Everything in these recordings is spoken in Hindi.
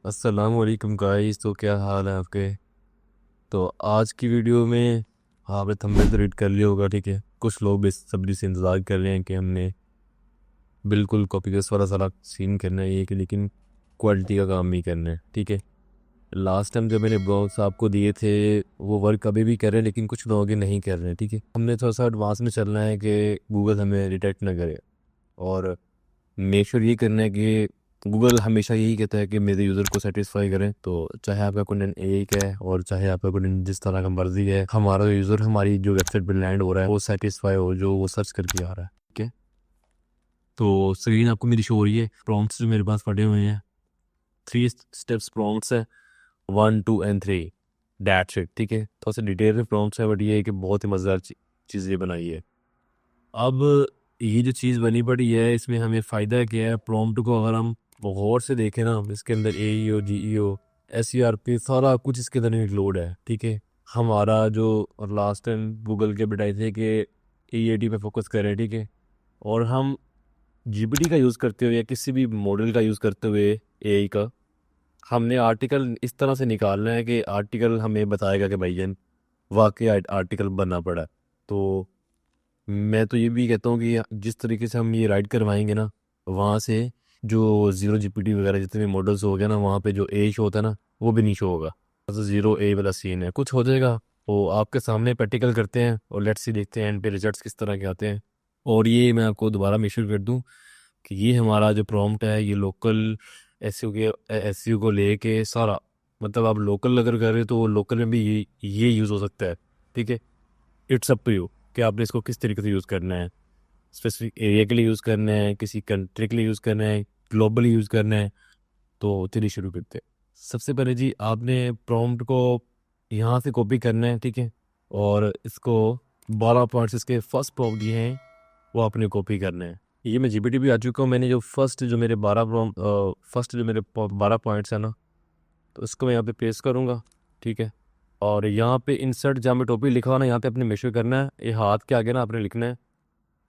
अस्सलाम वालेकुम गाइस। तो क्या हाल है आपके। तो आज की वीडियो में आपने थंबनेल तो रीड कर लिया होगा, ठीक है। कुछ लोग बेसब्री से इंतज़ार कर रहे हैं कि हमने बिल्कुल कॉपी पेस्ट वाला सारा सीन करना है ये कि, लेकिन क्वालिटी का काम नहीं करना है, ठीक है। लास्ट टाइम जब मैंने ब्लॉग्स आपको दिए थे वो वर्क अभी भी कर रहे हैं, लेकिन कुछ लोग ये नहीं कर रहे हैं, ठीक है। हमने थोड़ा सा एडवांस में चलना है कि गूगल हमें डिटेक्ट ना करे, और मेक श्योर ये करना है कि गूगल हमेशा यही कहता है कि मेरे यूज़र को सेटिस्फाई करें। तो चाहे आपका कंटेंट एक है और चाहे आपका कंटेंट जिस तरह का मर्जी है, हमारा यूज़र हमारी जो वेबसाइट पर लैंड हो रहा है वो सेटिस्फाई हो, जो वो सर्च करके आ रहा है, ठीक है। तो स्क्रीन आपको मेरी शो हो रही है। प्रॉम्प्ट्स जो मेरे पास पड़े हुए हैं, 3 स्टेप्स प्रॉम्प्ट्स है, 1, 2 and 3, दैट्स इट, ठीक है। थोड़ा सा डिटेल में प्रॉम्प्ट्स है, बट ये है कि बहुत ही मज़ेदार चीज़ें बनाई है। अब ये जो चीज़ बनी पड़ी है इसमें हमें फ़ायदा क्या है, प्रॉम्प्ट को अगर हम गौर से देखें ना, इसके अंदर AEO GEO SERP सारा कुछ इसके अंदर इंक्लूड है, ठीक है। हमारा जो लास्ट टाइम गूगल के बताए थे कि EAT पे फोकस करें, ठीक है। और हम GPT का यूज़ करते हुए या किसी भी मॉडल का यूज़ करते हुए AI का, हमने आर्टिकल इस तरह से निकालना है कि आर्टिकल हमें बताएगा कि भाईजान वाकई आर्टिकल बनना पड़ा है। तो मैं तो ये भी कहता हूँ कि जिस तरीके से हम ये राइड करवाएंगे ना, वहाँ से जो ज़ीरो GPT वगैरह जितने भी मॉडल्स हो गए ना, वहाँ पे जो ए शो होता है ना वो भी नहीं शो होगा। तो 0A वाला सीन है, कुछ हो जाएगा वो आपके सामने प्रैक्टिकल करते हैं और लेट्स सी देखते हैं एंड पे रिजल्ट्स किस तरह के आते हैं। और ये मैं आपको दोबारा मेंशन कर दूँ कि ये हमारा जो प्रॉम्प्ट है ये लोकल एसईओ को लेके सारा, मतलब आप लोकल अगर कर रहे हो तो वो लोकल में भी ये यूज़ हो सकता है, ठीक है। इट्स अप टू यू कि आपने इसको किस तरीके से यूज़ करना है। स्पेसिफिक एरिया के लिए यूज़ करना है, किसी कंट्री के लिए यूज़ करना है, ग्लोबली यूज़ करना है। तो चलिए शुरू करते हैं। सबसे पहले जी आपने प्रॉम्प्ट को यहाँ से कॉपी करना है, ठीक है। और इसको 12 पॉइंट्स इसके फर्स्ट प्रॉम्प्ट दिए हैं वो आपने कॉपी करना है। ये मैं GPT भी आ चुका हूँ। मैंने जो फर्स्ट जो मेरे 12 पॉइंट्स है ना, तो इसको मैं यहाँ पे पेस्ट करूँगा, ठीक है। और यहाँ पे इंसर्ट जहाँ पे टॉपिक लिखा हुआ ना, यहाँ पे अपने मेशर करना है, ये हाथ के आगे ना आपने लिखना है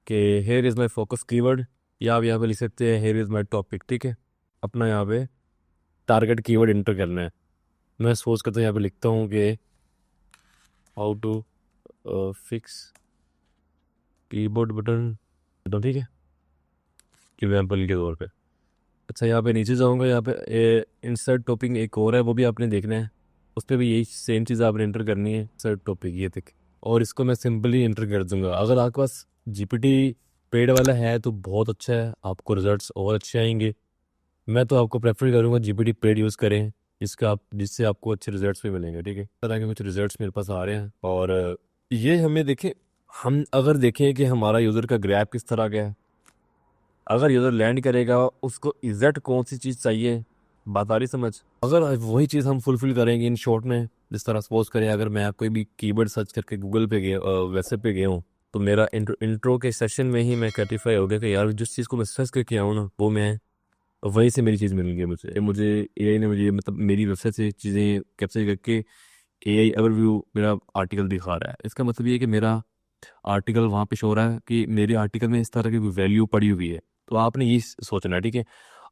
कि here is my focus keyword, या आप यहाँ पे लिख सकते हैं हेयर इज़ माई टॉपिक, ठीक है। अपना यहाँ पे टारगेट कीवर्ड इंटर करना है। मैं सोच करता हूँ यहाँ पे लिखता हूँ कि how to fix keyboard button, तो ठीक है, एग्जाम्पल के तौर पे। अच्छा, यहाँ पे नीचे जाऊँगा, यहाँ पे इंसर्ट टॉपिक एक और है, वो भी आपने देखना है। उस पर भी यही सेम चीज़ आपने इंटर करनी है, इंसर्ट टॉपिक ये तक। और इसको मैं सिंपली इंटर कर दूंगा। अगर आपके पास GPT पेड वाला है तो बहुत अच्छा है, आपको रिजल्ट्स और अच्छे आएंगे। मैं तो आपको प्रेफर करूँगा GPT पेड यूज़ करें, जिससे आपको अच्छे रिजल्ट्स भी मिलेंगे, ठीक है। इस तरह के कुछ रिजल्ट्स मेरे पास आ रहे हैं। और ये हमें देखें, हम अगर देखें कि हमारा यूज़र का ग्रैप किस तरह का है, अगर यूज़र लैंड करेगा उसको एग्जैक्ट कौन सी चीज़ चाहिए, बात आ रही समझ। अगर वही चीज़ हम फुलफिल करेंगे इन शॉर्ट में, जिस तरह सपोज करें अगर मैं कोई भी कीवर्ड सर्च करके गूगल पे गया, वैसे पे गया हूँ, तो मेरा इंट्रो के सेशन में ही मैं सर्टिफाई हो गया कि यार जिस चीज़ को मैं सर्च करके आऊँ ना वो मैं, वहीं से मेरी चीज़ मिल गई मुझे। मुझे AI ने मुझे मतलब मेरी वेबसाइट से चीज़ें कैप्चर करके AI ओवरव्यू मेरा आर्टिकल दिखा रहा है। इसका मतलब ये है कि मेरा आर्टिकल वहाँ पे शो हो रहा है कि मेरे आर्टिकल में इस तरह की वैल्यू पड़ी हुई है। तो आपने ये सोचना है, ठीक है।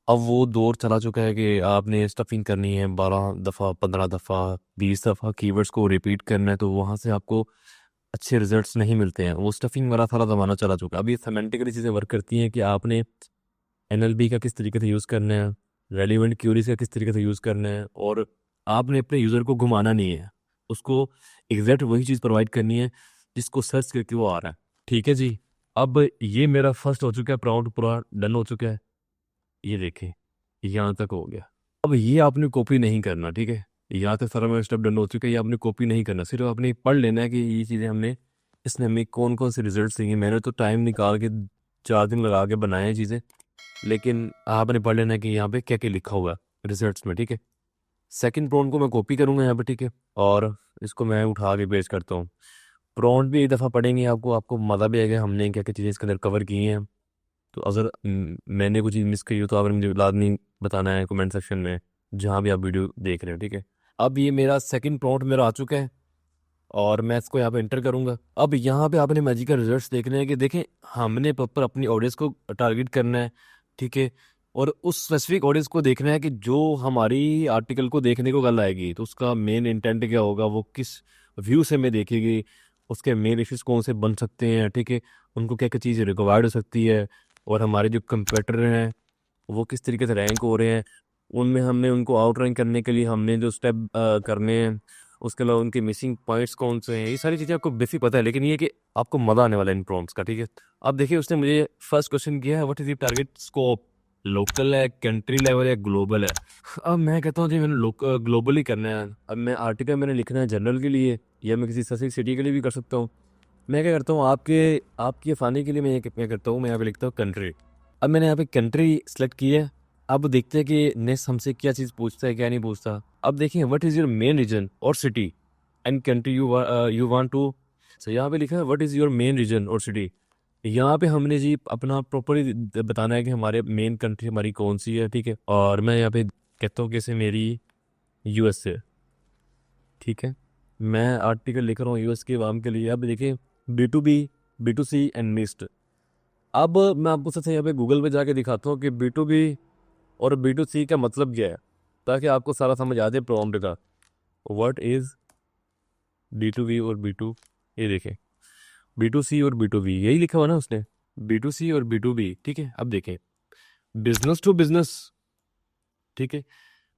अब वो दौर चला चुका है कि आपने स्टफिंग करनी है 12 दफ़ा, 15 दफ़ा, 20 दफ़ा कीवर्ड्स को रिपीट करना है, तो वहाँ से आपको अच्छे रिजल्ट्स नहीं मिलते हैं। वो स्टफिंग वाला सारा ज़माना चला चुका है। अब ये सेमेंटिकली चीज़ें वर्क करती हैं कि आपने NLP का किस तरीके से यूज़ करना है, रेलिवेंट क्यूरीज का किस तरीके से यूज़ करना है, और आपने अपने यूज़र को घुमाना नहीं है, उसको एग्जैक्ट वही चीज़ प्रोवाइड करनी है जिसको सर्च करके वो आ रहा है, ठीक है जी। अब ये मेरा फर्स्ट हो चुका है, प्रॉम्प्ट पूरा डन हो चुका है। ये देखें, यहाँ तक हो गया। अब ये आपने कॉपी नहीं करना, ठीक है। यहाँ तक सारा मेरा स्टेप डन हो चुका है, ये आपने कॉपी नहीं करना, सिर्फ आपने पढ़ लेना है कि ये चीज़ें हमने, इसने हमें कौन कौन से रिजल्ट देंगे। मैंने तो टाइम निकाल के 4 दिन लगा के बनाए हैं चीज़ें, लेकिन आपने पढ़ लेना है कि यहाँ पे क्या क्या लिखा हुआ है रिजल्ट्स में, ठीक है। सेकंड प्रॉम्प्ट को मैं कॉपी करूँगा यहाँ पे, ठीक है। और इसको मैं उठा के पेस्ट करता हूँ। प्रॉम्प्ट भी एक दफ़ा पढ़ेंगे, आपको मज़ा भी आएगा हमने क्या क्या चीज़ें इसके अंदर कवर की हैं। तो अगर मैंने कुछ चीज़ मिस करी हो तो आपने मुझे लाजमी बताना है कमेंट सेक्शन में, जहाँ भी आप वीडियो देख रहे हो, ठीक है। अब ये मेरा सेकंड प्रॉम्प्ट मेरा आ चुका है और मैं इसको यहाँ पे इंटर करूँगा। अब यहाँ पे आपने मैजिकल रिजल्ट्स देखने हैं कि देखें, हमने प्रॉपर अपनी ऑडियंस को टारगेट करना है, ठीक है। और उस स्पेसिफिक ऑडियंस को देखना है कि जो हमारी आर्टिकल को देखने को कल आएगी, तो उसका मेन इंटेंट क्या होगा, वो किस व्यू से हमें देखेगी, उसके मेन इश्यूज कौन से बन सकते हैं, ठीक है, उनको क्या क्या चीज़ रिक्वायर्ड हो सकती है, और हमारे जो कंपेटर हैं वो किस तरीके से रैंक हो रहे हैं, उनमें हमने उनको आउट रैंक करने के लिए हमने जो स्टेप करने हैं, उसके अलावा उनके मिसिंग पॉइंट्स कौन से हैं, ये सारी चीज़ें आपको बेसिक पता है, लेकिन ये कि आपको मज़ा आने वाला है इन प्रॉम्प्ट्स का, ठीक है। अब देखिए उसने मुझे फर्स्ट क्वेश्चन किया है, what is the target scope, local है, कंट्री लेवल है, ग्लोबल है। अब मैं कहता हूँ जी मैंने ग्लोबल ही करना है। अब मैं आर्टिकल मैंने लिखना है जनरल के लिए, या मैं किसी स्पेसिफिक सिटी के लिए भी कर सकता हूँ। मैं क्या करता हूँ, आपकी आसानी के लिए मैं ये क्या करता हूँ, मैं यहाँ पे लिखता हूँ कंट्री। अब मैंने यहाँ पे कंट्री सेलेक्ट की है। अब देखते हैं कि नेक्स्ट हमसे क्या चीज़ पूछता है क्या नहीं पूछता। अब देखिए what is your main region और city and country you want to. So यहाँ पे लिखा है what is your main region और सिटी। यहाँ पे हमने जी अपना प्रॉपरली बताना है कि हमारे मेन कंट्री हमारी कौन सी है, ठीक है। और मैं यहाँ पे कहता हूँ कि इसे मेरी यूएस से, ठीक है। मैं आर्टिकल लिख रहा हूँ यूएस के वाम के लिए। अब देखिए B2B, B2C एंड मिक्स्ड। अब मैं आपको सबसे यहाँ पे गूगल पे जाके दिखाता हूँ कि B2B और B2C का मतलब क्या है, ताकि आपको सारा समझ आ जाए प्रॉम्प्ट का। व्हाट इज B2B और B2, ये देखें B2C और B2B यही लिखा हुआ ना उसने, B2C और B2B, ठीक है। अब देखें बिजनेस टू बिजनेस, ठीक है,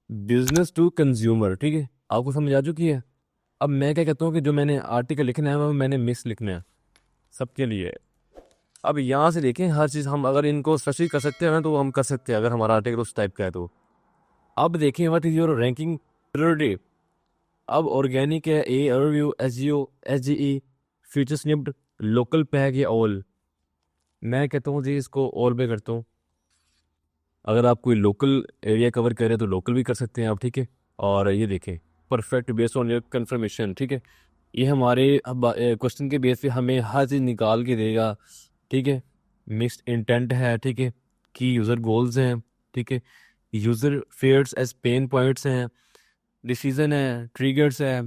बिजनेस टू कंज्यूमर, ठीक है, आपको समझ आ चुकी है। अब मैं क्या कहता हूँ कि जो मैंने आर्टिकल लिखना है वो मैंने मिक्स लिखना है सबके लिए। अब यहाँ से देखें हर चीज़ हम अगर इनको स्पेसिफिक कर सकते हैं ना तो हम कर सकते हैं, अगर हमारा आर्टिकल उस टाइप का है तो। अब देखें what is your ranking priority. अब ऑर्गेनिक है, ए ओवरव्यू, एसजीओ, एसजीई, फीचर स्निप्ड, लोकल पैक या ऑल। मैं कहता हूँ जी इसको ऑल पे करता हूँ। अगर आप कोई लोकल एरिया कवर करें तो लोकल भी कर सकते हैं आप, ठीक है। और ये देखें perfect based on your confirmation, ठीक है। ये हमारे क्वेश्चन के बेस पे हमें हर चीज़ निकाल के देगा, ठीक है। मिक्स्ड इंटेंट है, ठीक है, की यूज़र गोल्स हैं, ठीक है, user fears as pain points हैं, डिसीजन है, ट्रिगर्स है,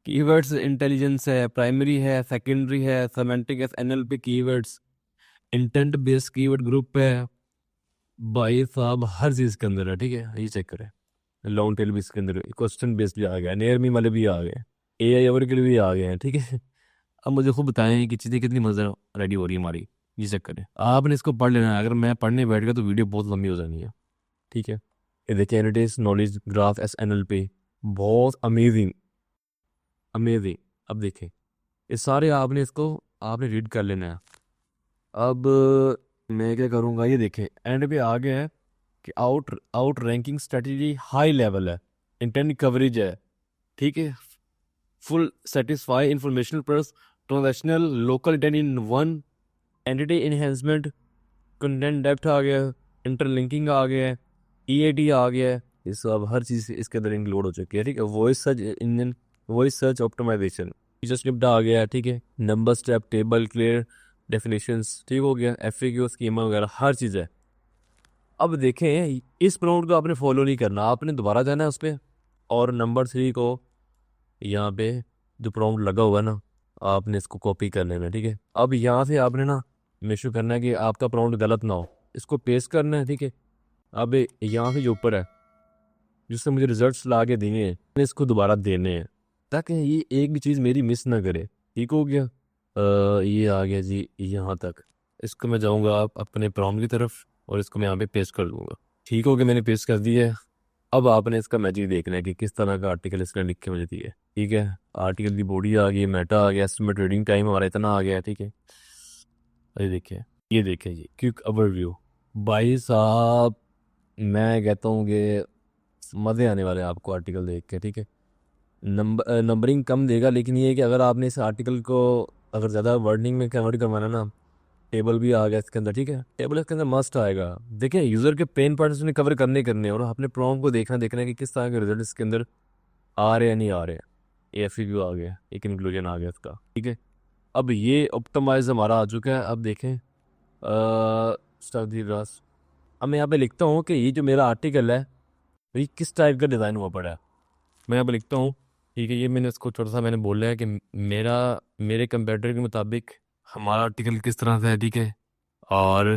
कीवर्ड्स इंटेलिजेंस है, प्राइमरी है, सेकेंडरी है, सेमेंटिक है, NLP keywords, intent based keyword group है। भाई साहब हर चीज़ के अंदर है, ठीक है, ये चेक करें। लॉन्ग टेल भी इसके अंदर, क्वेश्चन बेस्ड भी आ गया, नियर मी वाले भी आ गए, एआई ओवर के लिए भी आ गए हैं, ठीक है। अब मुझे खुद बताएं कि चीज़ें कितनी मज़ा रेडी हो रही है हमारी, ये चेक करें। आपने इसको पढ़ लेना है, अगर मैं पढ़ने बैठ गया तो वीडियो बहुत लंबी हो जानी है, ठीक है। ये देखिए analytics knowledge graph S NLP, बहुत अमेजिंग अमेजिंग। अब देखें ये सारे आपने इसको आपने रीड कर लेना है। अब मैं क्या करूँगा, ये देखें एंड पे आ गया है कि out out ranking strategy high level है, इंटेंट कवरेज है, ठीक है, full satisfy informational plus transactional local intent in one, entity enhancement, content depth आ गया, इंटरलिंकिंग आ गया है, EAD आ गया है, ये सब हर चीज़ इसके अंदर इंक्लूड हो चुकी है, ठीक है। Voice search engine, voice search optimisation, feature snippet आ गया है, ठीक है, number step table clear definitions, ठीक हो गया, FAQ स्कीमा वगैरह हर चीज़ है। अब देखें इस प्रॉम्प्ट को आपने फॉलो नहीं करना, आपने दोबारा जाना है उस पर, और नंबर 3 को यहाँ पे जो प्रॉम्प्ट लगा हुआ है ना, आपने इसको कॉपी कर लेना है, ठीक है। अब यहाँ से आपने ना मेक करना है कि आपका प्रॉम्प्ट गलत ना हो, इसको पेस्ट करना है, ठीक है। अब यहाँ से जो ऊपर है जिससे मुझे रिजल्ट्स ला के देने हैं, मैंने इसको दोबारा देने हैं ताकि ये एक भी चीज़ मेरी मिस ना करे, ठीक हो गया। ये आ गया जी यहाँ तक। इसको मैं जाऊँगा आप अपने प्रॉम्प्ट की तरफ और इसको मैं यहाँ पे पेस्ट कर दूँगा, ठीक हो गया, मैंने पेस्ट कर दिया है। अब आपने इसका मैजिक देखना है कि किस तरह का आर्टिकल इसने लिख के मुझे दिया है, ठीक है। आर्टिकल की बॉडी आ गई, मेटा आ गया, एस्टिमेट रीडिंग टाइम हमारा इतना आ गया है, ठीक है। ये देखिए जी क्विक ओवरव्यू। भाई साहब मैं कहता हूँ कि मज़े आने वाले हैं आपको आर्टिकल देख के, ठीक है। नंबरिंग कम देगा, लेकिन ये है कि अगर आपने इस आर्टिकल को अगर ज़्यादा वर्डिंग में कन्वर्ट करवाना ना, टेबल भी आ गया इसके अंदर, ठीक है, टेबल इसके अंदर मस्ट आएगा। देखिए यूज़र के पेन पॉइंट्स ने कवर करने करने हैं, और आपने प्रॉम्प्ट को देखना है कि किस तरह के रिजल्ट इसके अंदर आ रहे हैं नहीं आ रहे हैं। ये FAQ आ गया, एक इंक्लूजन आ गया इसका, ठीक है। अब ये ऑप्टिमाइज हमारा आ चुका है। अब देखें स्टार्ट दी रास। अब मैं यहाँ पे लिखता हूँ कि ये जो मेरा आर्टिकल है ये किस टाइप का डिज़ाइन हुआ पड़ा है। मैं यहाँ पे लिखता हूँ, ठीक है, ये मैंने इसको छोटा सा मैंने बोला है कि मेरे कंप्यूटर के मुताबिक हमारा आर्टिकल किस तरह से है, ठीक है। और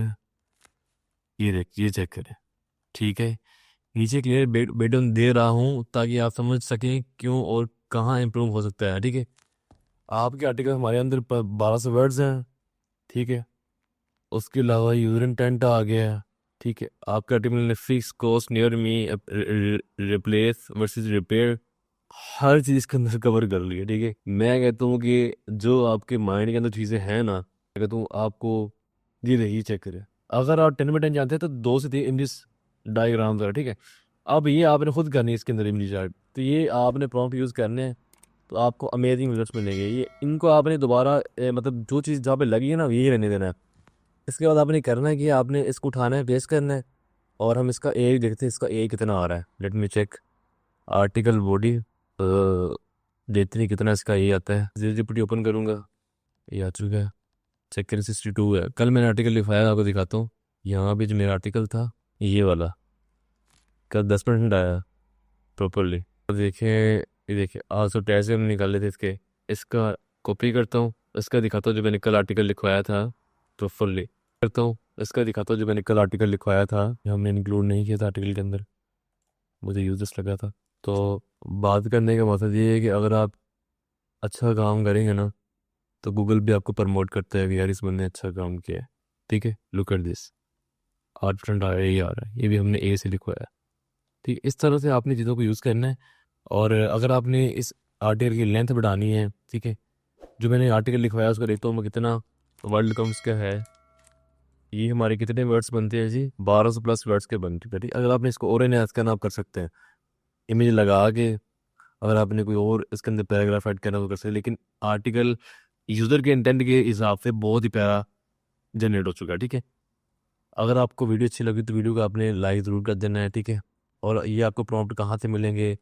ये चेक करें, ठीक है। नीचे क्लियर बेटन दे रहा हूँ ताकि आप समझ सकें क्यों और कहाँ इम्प्रूव हो सकता है। ठीक है, आपके आर्टिकल हमारे अंदर 1200 वर्ड्स हैं। ठीक है, उसके अलावा यूजर इंटेंट आ गया है। ठीक है, आपका आर्टिकल ने fix cost near me replace versus repair हर चीज़ के अंदर कवर कर लिया। ठीक है, मैं कहता हूँ कि जो आपके माइंड के अंदर चीज़ें हैं ना, मैं कहता हूँ आपको ये रही चेक करें। अगर आप 10/10 जानते हैं तो 2 से 3 इमेज डायग्राम है। ठीक है, अब ये आपने खुद करनी है इसके अंदर इमेज चार्ट, तो ये आपने प्रॉम्प्ट यूज़ करने हैं तो आपको अमेजिंग रिजल्ट्स मिलेंगे। ये इनको आपने दोबारा मतलब जो चीज़ जहाँ पे लगी है ना यही रहने देना है। इसके बाद आपने करना है कि आपने इसको उठाना है, पेस्ट करना है, और हम इसका ए देखते हैं इसका ए कितना आ रहा है। Let me check article body, देखते नहीं कितना इसका ए आता है। जीपीटी ओपन करूँगा, ये आ चुका है। चेक करें 62 है। कल मैंने आर्टिकल लिखवाया, आपको दिखाता हूँ। यहाँ भी जो मेरा आर्टिकल था ये वाला, कल 10% आया प्रॉपरली। देखें, ये देखिए आज तो टैग से हमने निकाले थे इसके। इसका कॉपी करता हूँ, इसका दिखाता हूँ जो मैंने कल आर्टिकल लिखवाया था प्रॉपरली करता हूँ। इसका दिखाता हूँ जो मैंने कल आर्टिकल लिखवाया था, हमने इंक्लूड नहीं किया था आर्टिकल के अंदर, मुझे यूजलेस लगा था। तो बात करने का मकसद ये है कि अगर आप अच्छा काम करेंगे ना तो गूगल भी आपको प्रमोट करता है कि यार इस बंदे ने अच्छा काम किया है। ठीक है, लुक एट दिस, 8% आ रहा है, ये आ रहा है, ये भी हमने ए से लिखवाया। ठीक है, इस तरह से आपने चीज़ों को यूज़ करना है। और अगर आपने इस आर्टिकल की लेंथ बढ़ानी है, ठीक है, जो मैंने आर्टिकल लिखवाया उसका देखता हूँ मैं कितना वर्ड कम्स का है। ये हमारे कितने वर्ड्स बनते हैं जी, 1200 प्लस वर्ड्स के बनते हैं। ठीक, अगर आपने इसको और एनहांस करना आप कर सकते हैं इमेज लगा के। अगर आपने कोई और इसके अंदर पैराग्राफ ऐड करना तो कर सकते हैं, लेकिन आर्टिकल यूज़र के इंटेंट के हिसाब से बहुत ही प्यारा जनरेट हो चुका है। ठीक है, अगर आपको वीडियो अच्छी लगी तो वीडियो को आपने लाइक ज़रूर कर देना है। ठीक है, और ये आपको प्रॉम्प्ट कहाँ से मिलेंगे,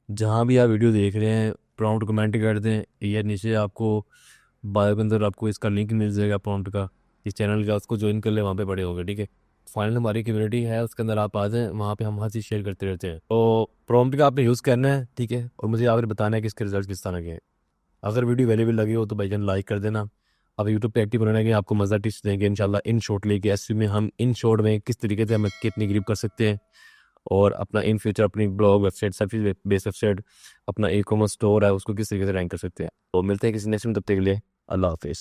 जहाँ भी आप वीडियो देख रहे हैं प्रॉम्प्ट कमेंट कर दें, या नीचे आपको बायो के अंदर आपको इसका लिंक मिल जाएगा प्रॉम्प्ट का, इस चैनल का, उसको ज्वाइन कर ले, वहाँ पे बड़े होंगे। ठीक है, फाइनल हमारी कम्युनिटी है उसके अंदर आप आ जाएं, वहाँ पे हम हर चीज़ शेयर करते रहते हैं। तो प्रॉम्प्ट का आपने यूज़ करना है। ठीक है, और मुझे आपने बताना है कि इसके रिजल्ट किस तरह के हैं। अगर वीडियो वैल्यूबल लगी हो तो भाईजान लाइक कर देना। अब यूट्यूब पे एक्टिव रहने के आपको मज़ा टिप्स देंगे इंशाल्लाह इन शॉर्ट लेके, ऐसे में हम इन शॉर्ट में किस तरीके से हम कितनी ग्रिप कर सकते हैं, और अपना इन फ्यूचर अपनी blog website service based website, अपना ई कॉमर्स स्टोर है उसको किस तरीके से रैंक कर सकते हैं। तो मिलते हैं किसी नेक्स्ट में, तब तक के लिए अल्लाह हाफिज़।